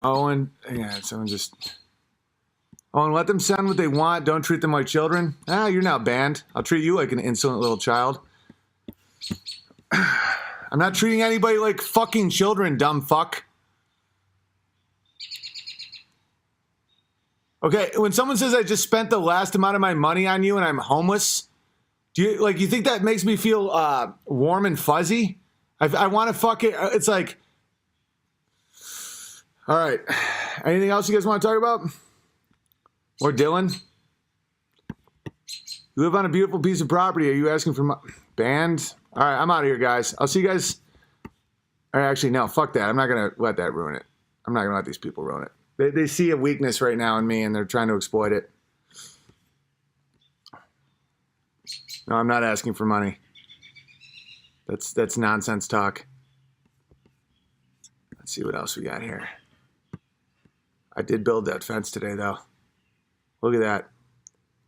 Owen, yeah, someone just. Owen, let them send what they want. Don't treat them like children. Ah, you're now banned. I'll treat you like an insolent little child. I'm not treating anybody like fucking children, dumb fuck. Okay, when someone says I just spent the last amount of my money on you and I'm homeless, do you think that makes me feel warm and fuzzy? I want to fuck it. It's like, all right. Anything else you guys want to talk about? Or Dylan? You live on a beautiful piece of property. Are you asking for band? All right, I'm out of here, guys. I'll see you guys. Or actually, no, fuck that. I'm not going to let that ruin it. I'm not going to let these people ruin it. They see a weakness right now in me, and they're trying to exploit it. No, I'm not asking for money. That's nonsense talk. Let's see what else we got here. I did build that fence today, though. Look at that.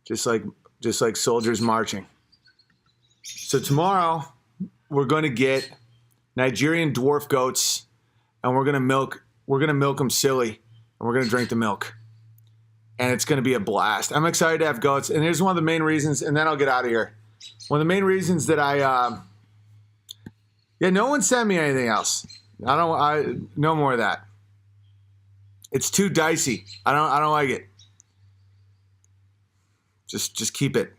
Just like soldiers marching. So tomorrow, we're going to get Nigerian dwarf goats, and we're going to milk them silly. And we're going to drink the milk. And it's going to be a blast. I'm excited to have goats. And here's one of the main reasons, and then I'll get out of here. One of the main reasons that no one sent me anything else. No more of that. It's too dicey. I don't like it. Just keep it.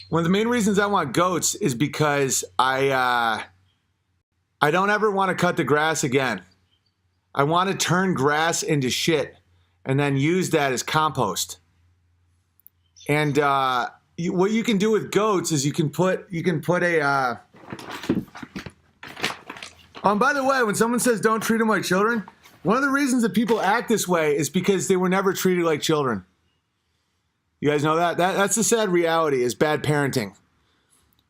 One of the main reasons I want goats is because I don't ever want to cut the grass again. I want to turn grass into shit and then use that as compost. And what you can do with goats is you can put a. By the way, when someone says don't treat them like children, one of the reasons that people act this way is because they were never treated like children. You guys know that? That's the sad reality, is bad parenting.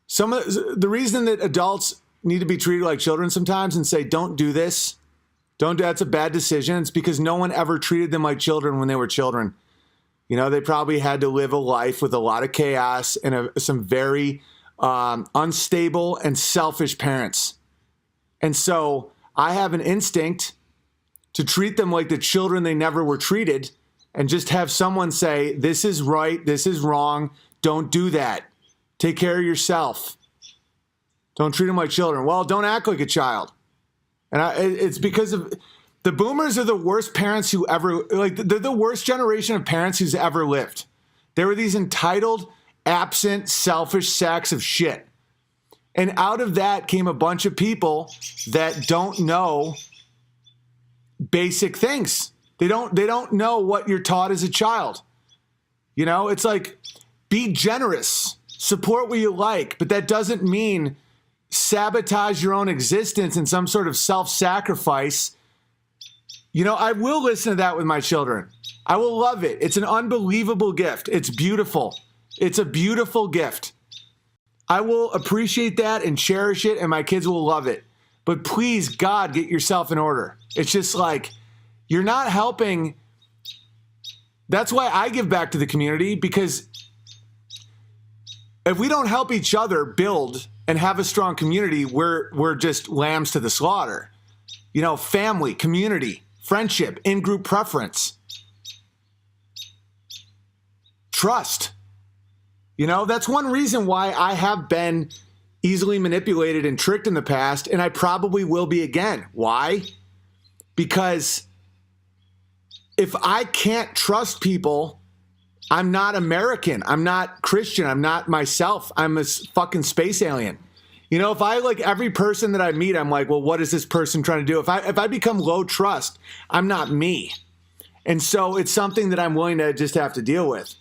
The reason that adults need to be treated like children sometimes and say don't do this. That's a bad decision. It's because no one ever treated them like children when they were children. You know, they probably had to live a life with a lot of chaos and some very unstable and selfish parents. And so I have an instinct to treat them like the children they never were treated and just have someone say, this is right, this is wrong, don't do that. Take care of yourself. Don't treat them like children. Well, don't act like a child. And it's because of the boomers are the worst parents who ever, they're the worst generation of parents who's ever lived. They were these entitled, absent, selfish sacks of shit. And out of that came a bunch of people that don't know basic things. They don't know what you're taught as a child. You know, it's like, be generous, support what you like, but that doesn't mean sabotage your own existence in some sort of self-sacrifice. You know, I will listen to that with my children. I will love it. It's an unbelievable gift. It's beautiful. It's a beautiful gift. I will appreciate that and cherish it, and my kids will love it. But please, God, get yourself in order. It's just like, you're not helping. That's why I give back to the community, because if we don't help each other build and have a strong community, we're just lambs to the slaughter. You know, family, community, friendship, in-group preference, trust. You know, that's one reason why I have been easily manipulated and tricked in the past, and I probably will be again. Why? Because if I can't trust people, I'm not American. I'm not Christian. I'm not myself. I'm a fucking space alien. You know, if I like every person that I meet, I'm like, well, what is this person trying to do? If I become low trust, I'm not me. And so it's something that I'm willing to just have to deal with.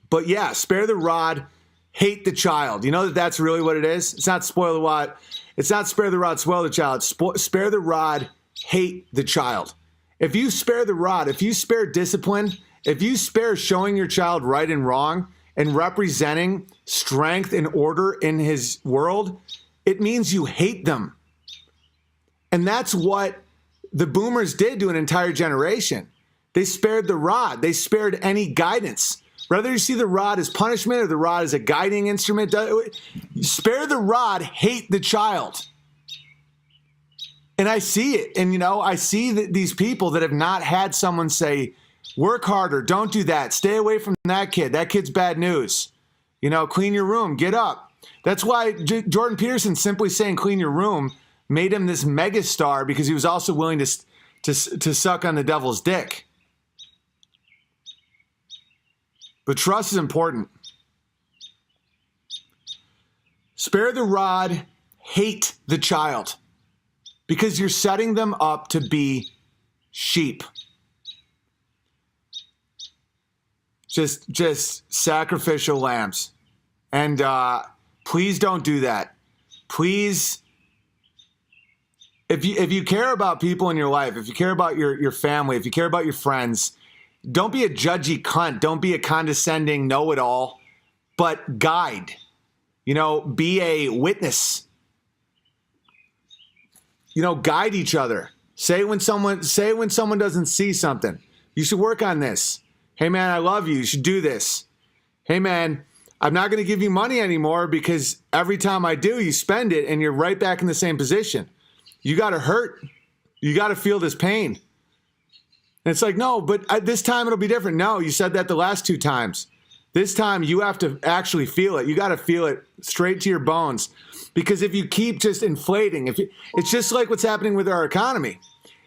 But yeah, spare the rod, hate the child. You know that's really what it is? It's not spoil the rod. It's not spare the rod, spoil the child. Spare the rod, hate the child. If you spare the rod, if you spare discipline, if you spare showing your child right and wrong and representing strength and order in his world, it means you hate them. And that's what the boomers did to an entire generation. They spared the rod. They spared any guidance. Whether you see the rod as punishment or the rod as a guiding instrument, spare the rod, hate the child. And I see it. And, I see these people that have not had someone say, work harder, don't do that, stay away from that kid. That kid's bad news. Clean your room, get up. That's why Jordan Peterson simply saying clean your room made him this megastar, because he was also willing to suck on the devil's dick. But trust is important. Spare the rod, hate the child, because you're setting them up to be sheep. Just sacrificial lambs. And please don't do that. Please, if you care about people in your life, if you care about your family, if you care about your friends, don't be a judgy cunt. Don't be a condescending know-it-all, but guide. Be a witness. Guide each other. Say when someone doesn't see something, you should work on this. Hey man, I love you. You should do this. Hey man, I'm not going to give you money anymore because every time I do, you spend it and you're right back in the same position. You got to hurt. You got to feel this pain. And it's like, no, but this time it'll be different. No, you said that the last 2 times. This time you have to actually feel it. You got to feel it straight to your bones. Because if you keep just inflating, it's just like what's happening with our economy.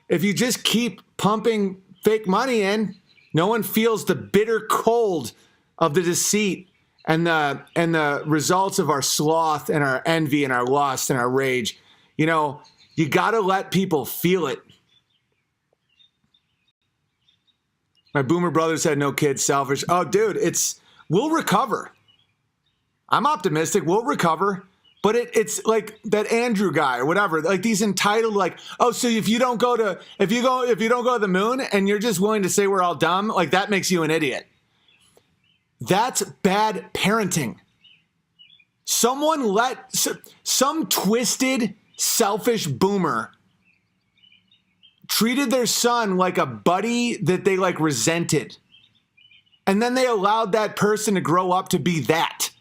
If you just keep pumping fake money in, no one feels the bitter cold of the deceit and the results of our sloth and our envy and our lust and our rage. You got to let people feel it. My boomer brothers had no kids, selfish. Oh, dude, we'll recover. I'm optimistic. We'll recover. But it's like that Andrew guy or whatever, like these entitled, like, oh, so if you don't go to the moon and you're just willing to say we're all dumb, like that makes you an idiot. That's bad parenting. Some twisted, selfish boomer treated their son like a buddy that they like resented. And then they allowed that person to grow up to be that.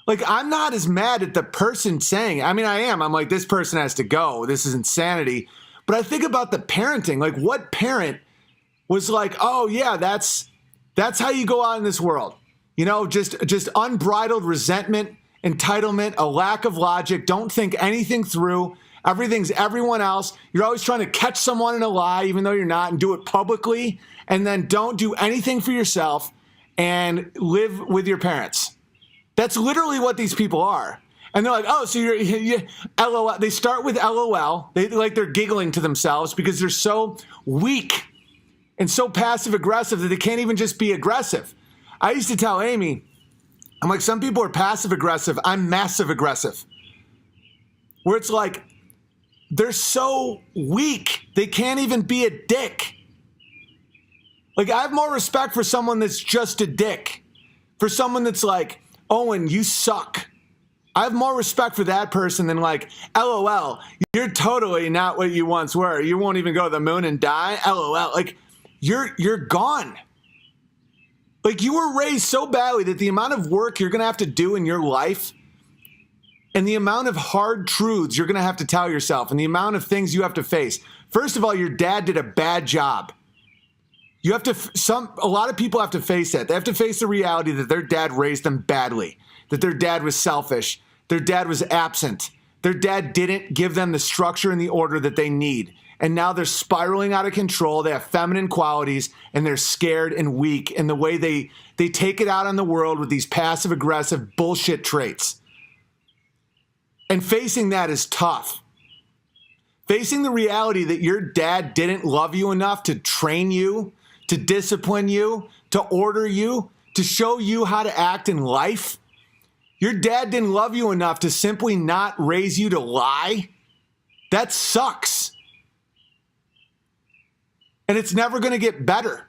Like, I'm not as mad at the person saying, I mean, I am. I'm like, this person has to go. This is insanity. But I think about the parenting. Like, what parent was like, oh, yeah, that's how you go out in this world. Just unbridled resentment, entitlement, a lack of logic. Don't think anything through. Everything's everyone else. You're always trying to catch someone in a lie, even though you're not, and do it publicly. And then don't do anything for yourself and live with your parents. That's literally what these people are. And they're like, oh, so you're LOL. They start with LOL. They're giggling to themselves because they're so weak and so passive aggressive that they can't even just be aggressive. I used to tell Amy, I'm like, some people are passive aggressive. I'm massive aggressive. Where it's like, they're so weak. They can't even be a dick. Like, I have more respect for someone that's just a dick. For someone that's like, Owen, you suck. I have more respect for that person than like, LOL, you're totally not what you once were. You won't even go to the moon and die. LOL, like you're gone. Like you were raised so badly that the amount of work you're going to have to do in your life and the amount of hard truths you're going to have to tell yourself and the amount of things you have to face. First of all, your dad did a bad job. You have to, a lot of people have to face that. They have to face the reality that their dad raised them badly, that their dad was selfish, their dad was absent, their dad didn't give them the structure and the order that they need. And now they're spiraling out of control. They have feminine qualities and they're scared and weak in the way they take it out on the world with these passive aggressive bullshit traits. And facing that is tough. Facing the reality that your dad didn't love you enough to train you, to discipline you, to order you, to show you how to act in life. Your dad didn't love you enough to simply not raise you to lie. That sucks. And it's never going to get better.